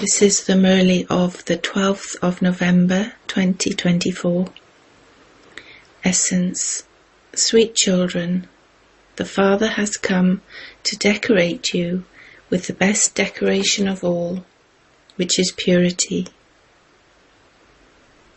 This is the Murli of the 12th of November 2024. Essence. Sweet children, the Father has come to decorate you with the best decoration of all, which is purity.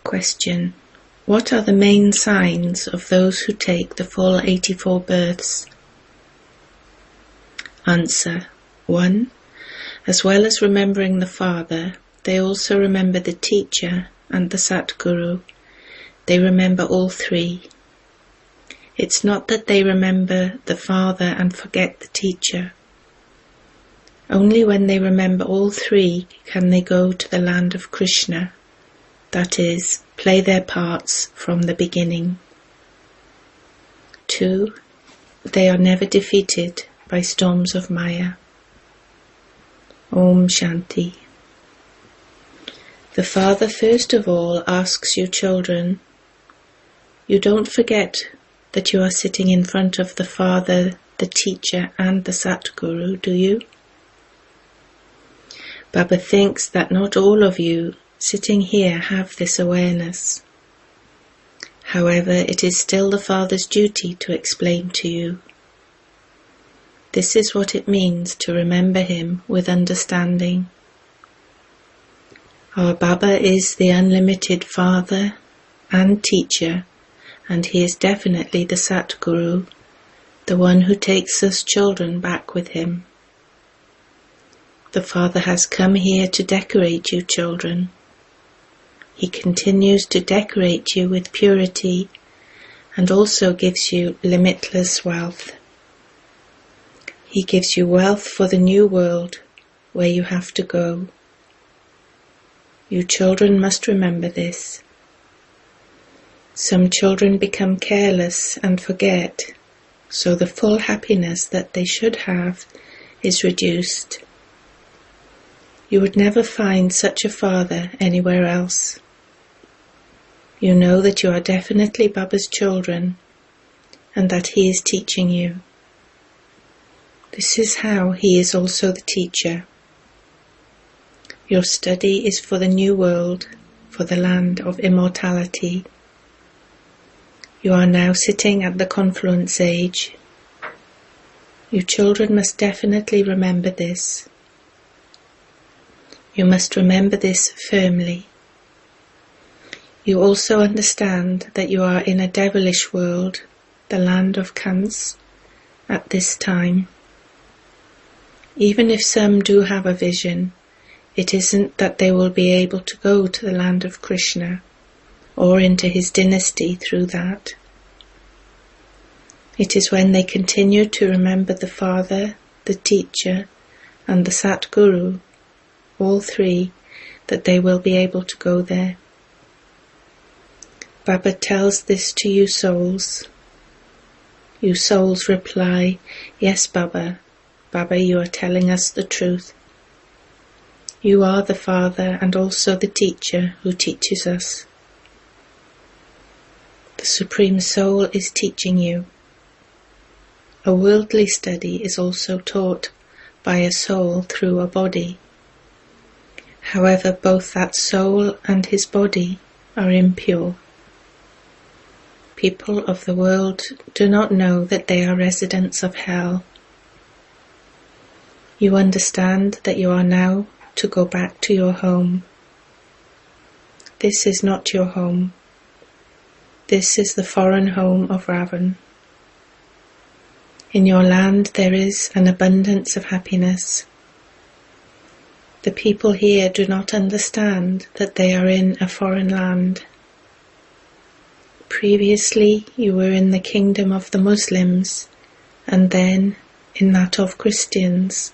Question. What are the main signs of those who take the full 84 births? Answer. 1. As well as remembering the Father, they also remember the Teacher and the Satguru. They remember all three. It's not that they remember the Father and forget the Teacher. Only when they remember all three can they go to the land of Krishna, that is, play their parts from the beginning. 2. They are never defeated by storms of Maya. Om Shanti. The Father first of all asks you children, you don't forget that you are sitting in front of the Father, the Teacher and the Satguru, do you? Baba thinks that not all of you sitting here have this awareness. However, it is still the Father's duty to explain to you. This is what it means to remember him with understanding. Our Baba is the unlimited Father and Teacher, and he is definitely the Satguru, the one who takes us children back with him. The Father has come here to decorate you children. He continues to decorate you with purity and also gives you limitless wealth. He gives you wealth for the new world where you have to go. You children must remember this. Some children become careless and forget, so the full happiness that they should have is reduced. You would never find such a father anywhere else. You know that you are definitely Baba's children and that he is teaching you. This is how he is also the teacher. Your study is for the new world, for the land of immortality. You are now sitting at the confluence age. You children must definitely remember this. You must remember this firmly. You also understand that you are in a devilish world, the land of Kans, at this time. Even if some do have a vision, it isn't that they will be able to go to the land of Krishna or into his dynasty through that. It is when they continue to remember the Father, the Teacher and the Satguru, all three, that they will be able to go there. Baba tells this to you souls. You souls reply, yes Baba. Baba, you are telling us the truth. You are the Father and also the Teacher who teaches us. The Supreme Soul is teaching you. A worldly study is also taught by a soul through a body. However, both that soul and his body are impure. People of the world do not know that they are residents of hell. You understand that you are now to go back to your home. This is not your home. This is the foreign home of Ravan. In your land there is an abundance of happiness. The people here do not understand that they are in a foreign land. Previously you were in the kingdom of the Muslims, and then in that of Christians.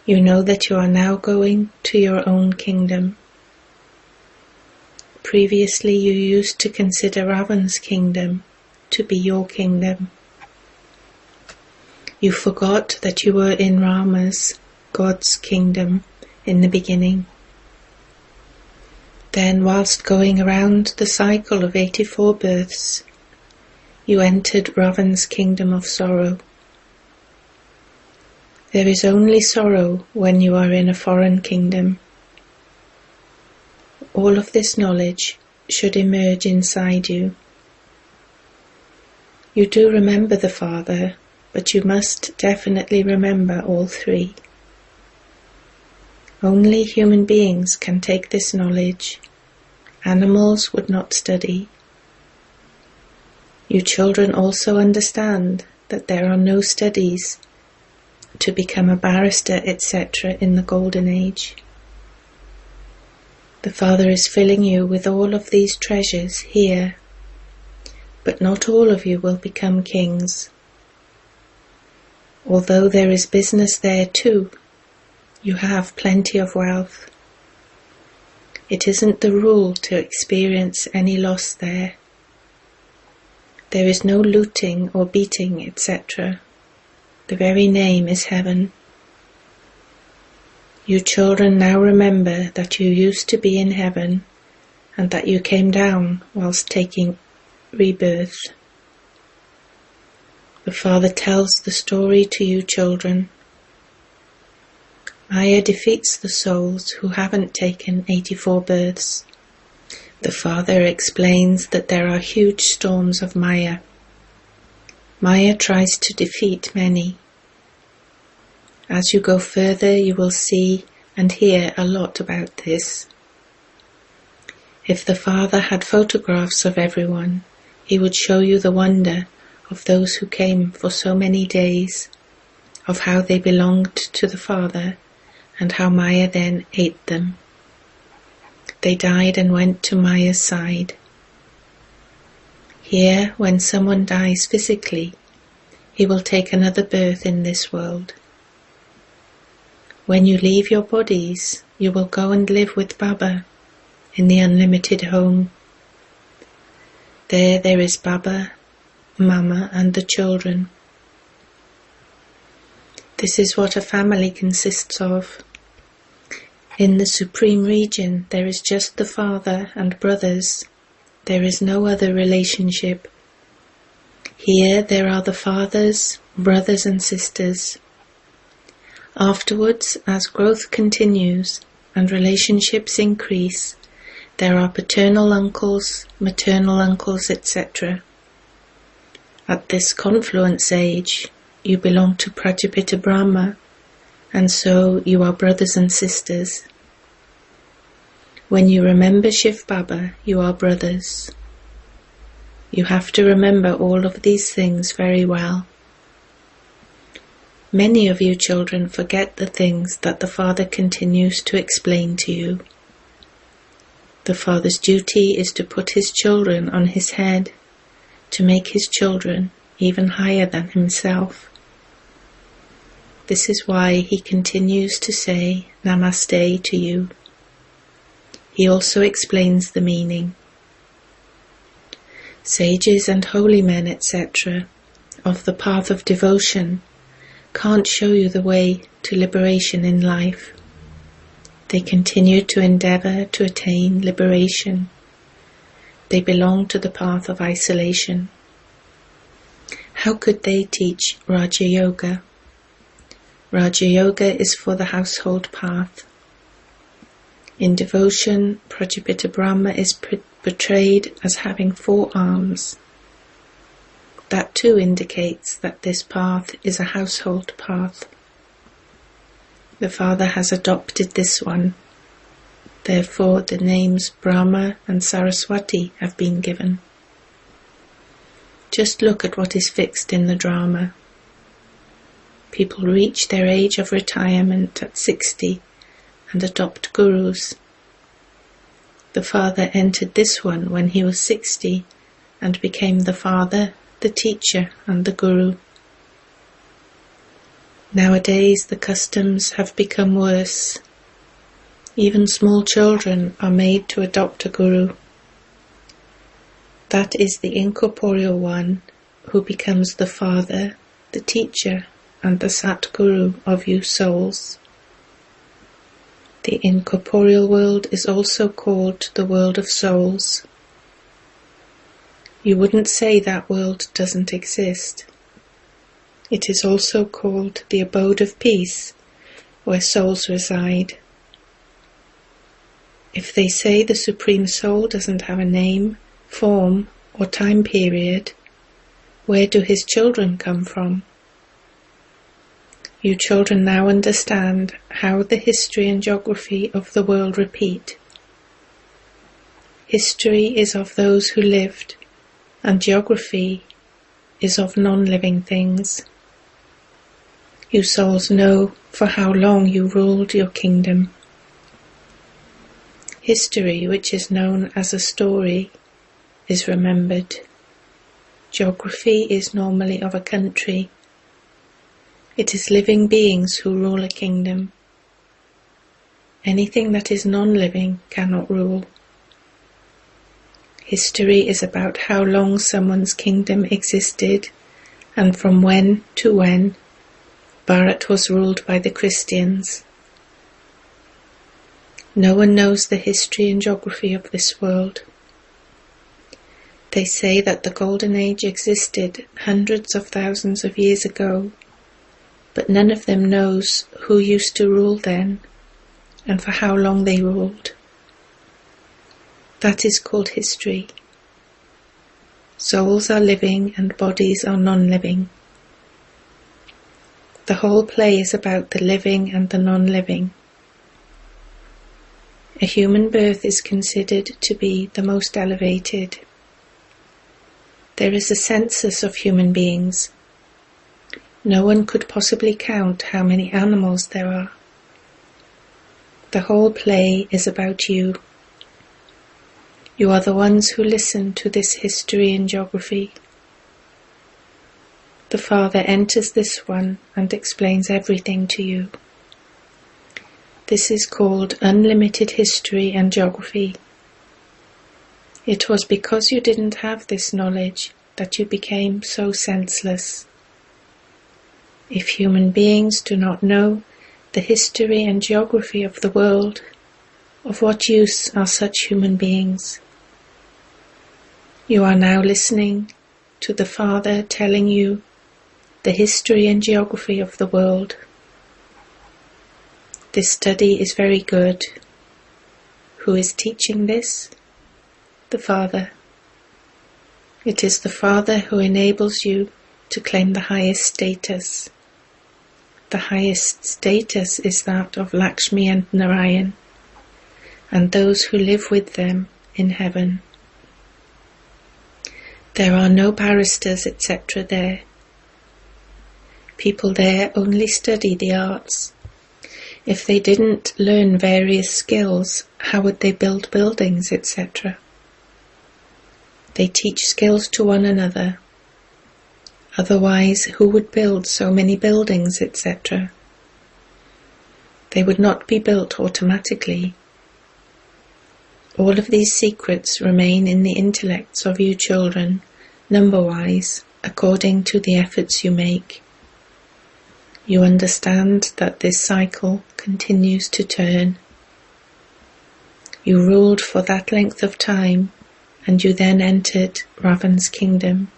You know that you are now going to your own kingdom. Previously you used to consider Ravan's kingdom to be your kingdom. You forgot that you were in Rama's, God's kingdom, in the beginning. Then, whilst going around the cycle of 84 births, you entered Ravan's kingdom of sorrow. There is only sorrow when you are in a foreign kingdom. All of this knowledge should emerge inside you. You do remember the Father, but you must definitely remember all three. Only human beings can take this knowledge. Animals would not study. You children also understand that there are no studies to become a barrister, etc. in the Golden Age. The Father is filling you with all of these treasures here, but not all of you will become kings. Although there is business there too, you have plenty of wealth. It isn't the rule to experience any loss there. There is no looting or beating, etc. The very name is heaven. You children now remember that you used to be in heaven and that you came down whilst taking rebirth. The Father tells the story to you children. Maya defeats the souls who haven't taken 84 births. The Father explains that there are huge storms of Maya. Maya tries to defeat many. As you go further, you will see and hear a lot about this. If the Father had photographs of everyone, he would show you the wonder of those who came for so many days, of how they belonged to the Father, and how Maya then ate them. They died and went to Maya's side. Here, when someone dies physically, he will take another birth in this world. When you leave your bodies, you will go and live with Baba in the unlimited home. There is Baba, Mama and the children. This is what a family consists of. In the Supreme Region, there is just the Father and brothers. There is no other relationship. Here there are the fathers, brothers and sisters. Afterwards, as growth continues and relationships increase, there are paternal uncles, maternal uncles, etc. At this confluence age, you belong to Prajapita Brahma, and so you are brothers and sisters. When you remember Shiv Baba, you are brothers. You have to remember all of these things very well. Many of you children forget the things that the Father continues to explain to you. The Father's duty is to put his children on his head, to make his children even higher than himself. This is why he continues to say Namaste to you. He also explains the meaning. Sages and holy men, etc., of the path of devotion can't show you the way to liberation in life. They continue to endeavor to attain liberation. They belong to the path of isolation. How could they teach Raja Yoga? Raja Yoga is for the household path. In devotion, Prajapita Brahma is portrayed as having 4 arms. That too indicates that this path is a household path. The Father has adopted this one. Therefore, the names Brahma and Saraswati have been given. Just look at what is fixed in the drama. People reach their age of retirement at 60 and adopt gurus. The Father entered this one when he was 60 and became the Father, the teacher and the guru. Nowadays the customs have become worse. Even small children are made to adopt a guru. That is the incorporeal one who becomes the Father, the teacher and the Satguru of you souls. The incorporeal world is also called the world of souls. You wouldn't say that world doesn't exist. It is also called the abode of peace, where souls reside. If they say the Supreme Soul doesn't have a name, form, or time period, where do his children come from? You children now understand how the history and geography of the world repeat. History is of those who lived, and geography is of non-living things. You souls know for how long you ruled your kingdom. History, which is known as a story, is remembered. Geography is normally of a country. It is living beings who rule a kingdom. Anything that is non-living cannot rule. History is about how long someone's kingdom existed and from when to when Bharat was ruled by the Christians. No one knows the history and geography of this world. They say that the Golden Age existed hundreds of thousands of years ago, but none of them knows who used to rule then and for how long they ruled. That is called history. Souls are living and bodies are non-living. The whole play is about the living and the non-living. A human birth is considered to be the most elevated. There is a census of human beings. No one could possibly count how many animals there are. The whole play is about you. You are the ones who listen to this history and geography. The Father enters this one and explains everything to you. This is called unlimited history and geography. It was because you didn't have this knowledge that you became so senseless. If human beings do not know the history and geography of the world, of what use are such human beings? You are now listening to the Father telling you the history and geography of the world. This study is very good. Who is teaching this? The Father. It is the Father who enables you to claim the highest status. The highest status is that of Lakshmi and Narayan, and those who live with them in heaven. There are no barristers, etc. there. People there only study the arts. If they didn't learn various skills, how would they build buildings, etc.? They teach skills to one another. Otherwise, who would build so many buildings, etc.? They would not be built automatically. All of these secrets remain in the intellects of you children, number-wise, according to the efforts you make. You understand that this cycle continues to turn. You ruled for that length of time, and you then entered Ravan's kingdom.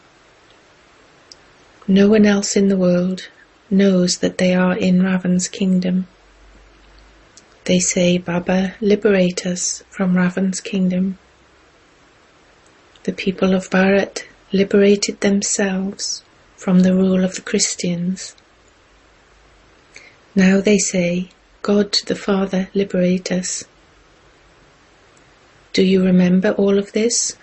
No one else in the world knows that they are in Ravan's kingdom. They say, Baba, liberate us from Ravan's kingdom. The people of Bharat liberated themselves from the rule of the Christians. Now they say, God the Father, liberate us. Do you remember all of this?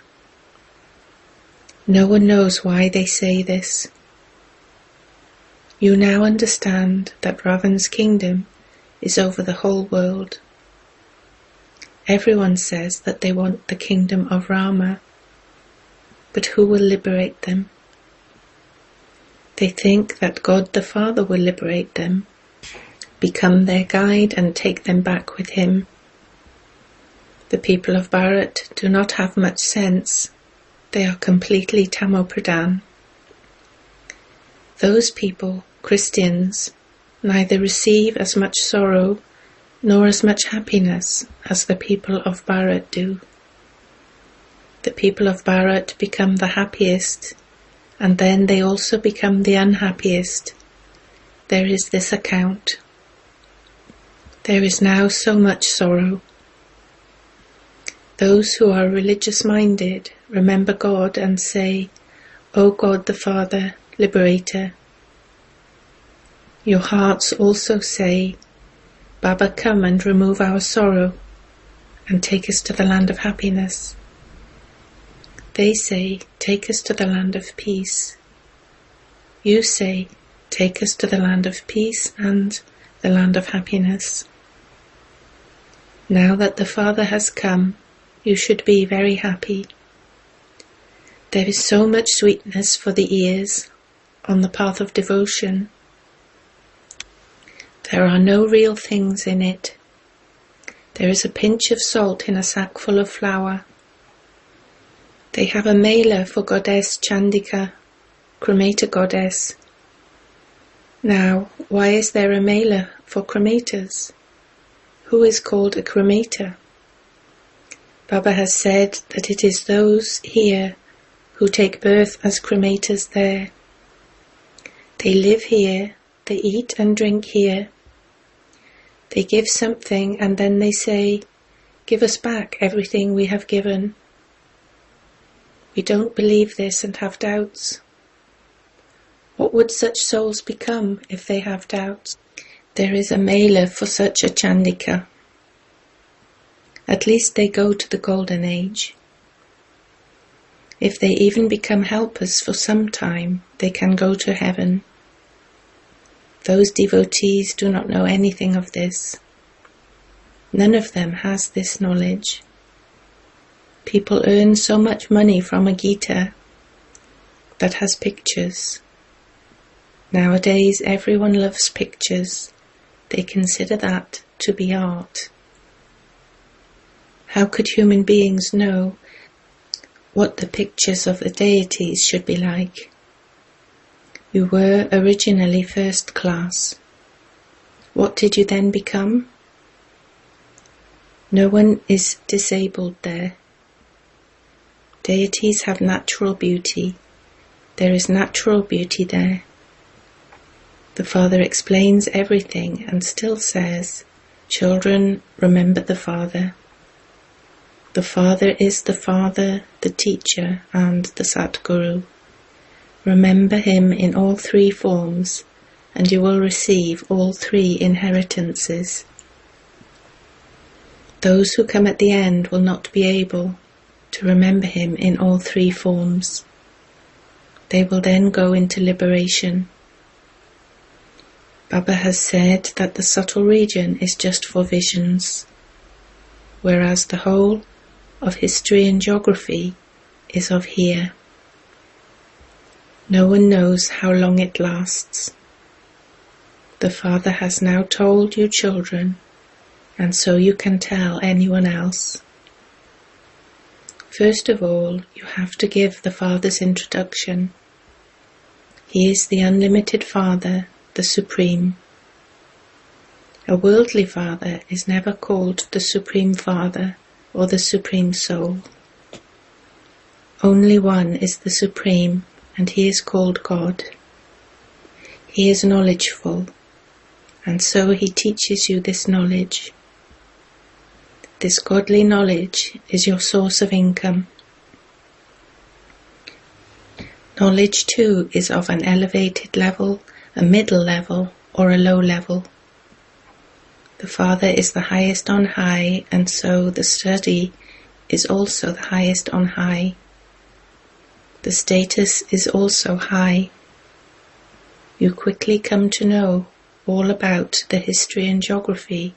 No one knows why they say this. You now understand that Ravan's kingdom is over the whole world. Everyone says that they want the kingdom of Rama, but who will liberate them? They think that God the Father will liberate them, become their guide and take them back with him. The people of Bharat do not have much sense. They are completely Tamopradhan. Those people, Christians, neither receive as much sorrow nor as much happiness as the people of Bharat do. The people of Bharat become the happiest and then they also become the unhappiest. There is this account. There is now so much sorrow. Those who are religious-minded remember God and say, O God the Father, Liberator. Your hearts also say, Baba, come and remove our sorrow and take us to the land of happiness. They say, take us to the land of peace. You say, take us to the land of peace and the land of happiness. Now that the Father has come, you should be very happy. There is so much sweetness for the ears on the path of devotion. There are no real things in it. There is a pinch of salt in a sack full of flour. They have a mailer for Goddess Chandika, cremator goddess. Now, why is there a mailer for cremators? Who is called a cremator? Baba has said that it is those here who take birth as cremators there. They live here, they eat and drink here. They give something and then they say, give us back everything we have given. We don't believe this and have doubts. What would such souls become if they have doubts? There is a mailer for such a Chandika. At least they go to the golden age. If they even become helpers for some time, they can go to heaven. Those devotees do not know anything of this. None of them has this knowledge. People earn so much money from a Gita that has pictures. Nowadays everyone loves pictures. They consider that to be art. How could human beings know what the pictures of the deities should be like? You were originally first class. What did you then become? No one is disabled there. Deities have natural beauty. There is natural beauty there. The Father explains everything and still says, children, remember the Father. The Father is the Father, the Teacher, and the Satguru. Remember him in all three forms, and you will receive all three inheritances. Those who come at the end will not be able to remember him in all three forms. They will then go into liberation. Baba has said that the subtle region is just for visions, whereas the whole of history and geography is of here. No one knows how long it lasts. The Father has now told you children, and so you can tell anyone else. First of all, you have to give the Father's introduction. He is the unlimited Father, the Supreme. A worldly father is never called the Supreme Father or the Supreme Soul. Only one is the Supreme, and he is called God. He is knowledgeful, and so he teaches you this knowledge. This godly knowledge is your source of income. Knowledge too is of an elevated level, a middle level, or a low level. The Father is the highest on high, and so the study is also the highest on high. The status is also high. You quickly come to know all about the history and geography,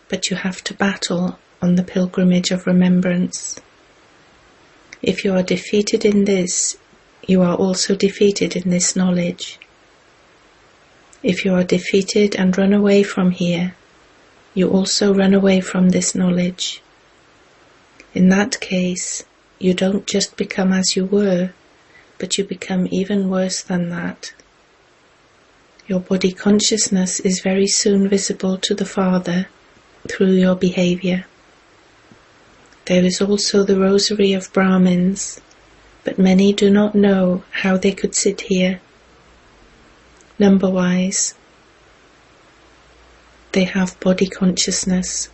but you have to battle on the pilgrimage of remembrance. If you are defeated in this, you are also defeated in this knowledge. If you are defeated and run away from here, you also run away from this knowledge. In that case, you don't just become as you were, but you become even worse than that. Your body consciousness is very soon visible to the Father through your behavior. There is also the rosary of Brahmins, but many do not know how they could sit here. Number-wise, they have body consciousness.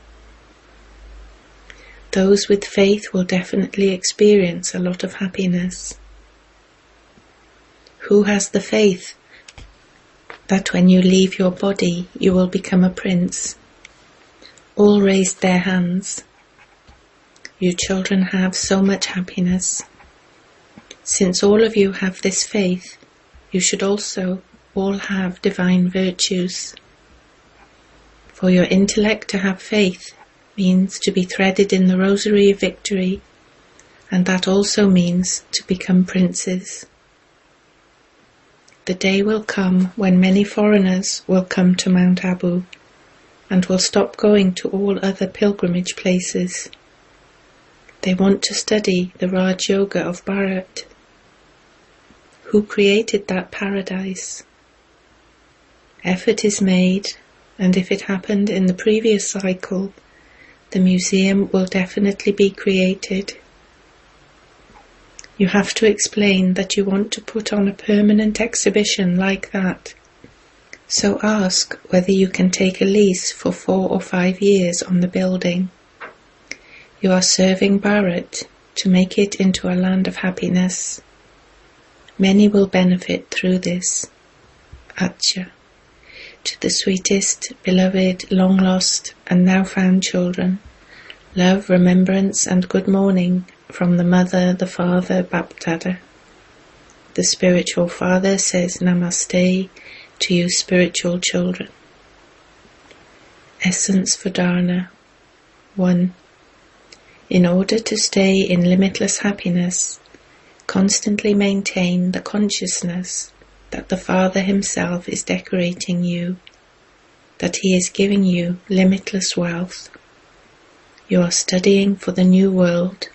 Those with faith will definitely experience a lot of happiness. Who has the faith that when you leave your body you will become a prince? All raised their hands. You children have so much happiness. Since all of you have this faith, you should also all have divine virtues. For your intellect to have faith means to be threaded in the rosary of victory, and that also means to become princes. The day will come when many foreigners will come to Mount Abu and will stop going to all other pilgrimage places. They want to study the Raj Yoga of Bharat. Who created that paradise? Effort is made, and if it happened in the previous cycle, the museum will definitely be created. You have to explain that you want to put on a permanent exhibition like that. So ask whether you can take a lease for 4 or 5 years on the building. You are serving Bharat to make it into a land of happiness. Many will benefit through this. Acha. To the sweetest, beloved, long-lost and now-found children, love, remembrance and good morning from the Mother, the Father, Baptada. The spiritual father says Namaste to you spiritual children. Essence for Dharana. 1. In order to stay in limitless happiness, constantly maintain the consciousness that the Father himself is decorating you, that he is giving you limitless wealth. You are studying for the new world,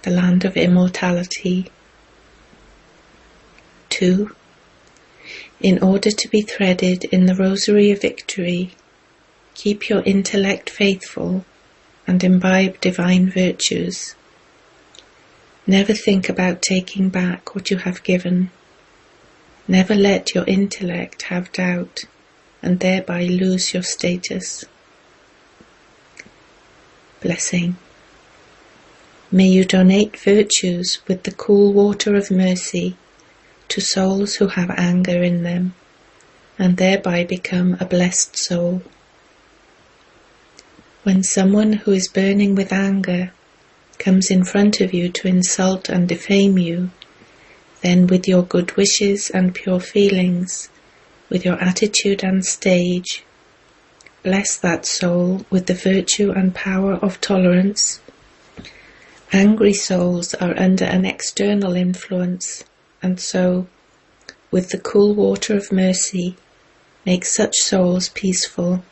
the land of immortality. 2. In order to be threaded in the rosary of victory, keep your intellect faithful and imbibe divine virtues. Never think about taking back what you have given. Never let your intellect have doubt and thereby lose your status. Blessing. May you donate virtues with the cool water of mercy to souls who have anger in them, and thereby become a blessed soul. When someone who is burning with anger comes in front of you to insult and defame you, then with your good wishes and pure feelings, with your attitude and stage, bless that soul with the virtue and power of tolerance. Angry souls are under an external influence, and so, with the cool water of mercy, make such souls peaceful.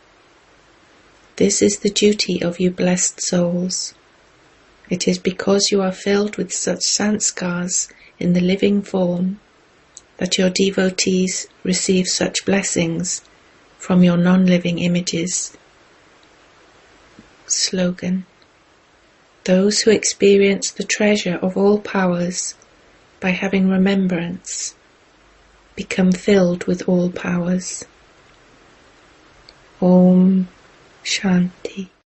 This is the duty of you blessed souls. It is because you are filled with such sanskars in the living form that your devotees receive such blessings from your non-living images. Slogan. Those who experience the treasure of all powers by having remembrance become filled with all powers. Om Shanti.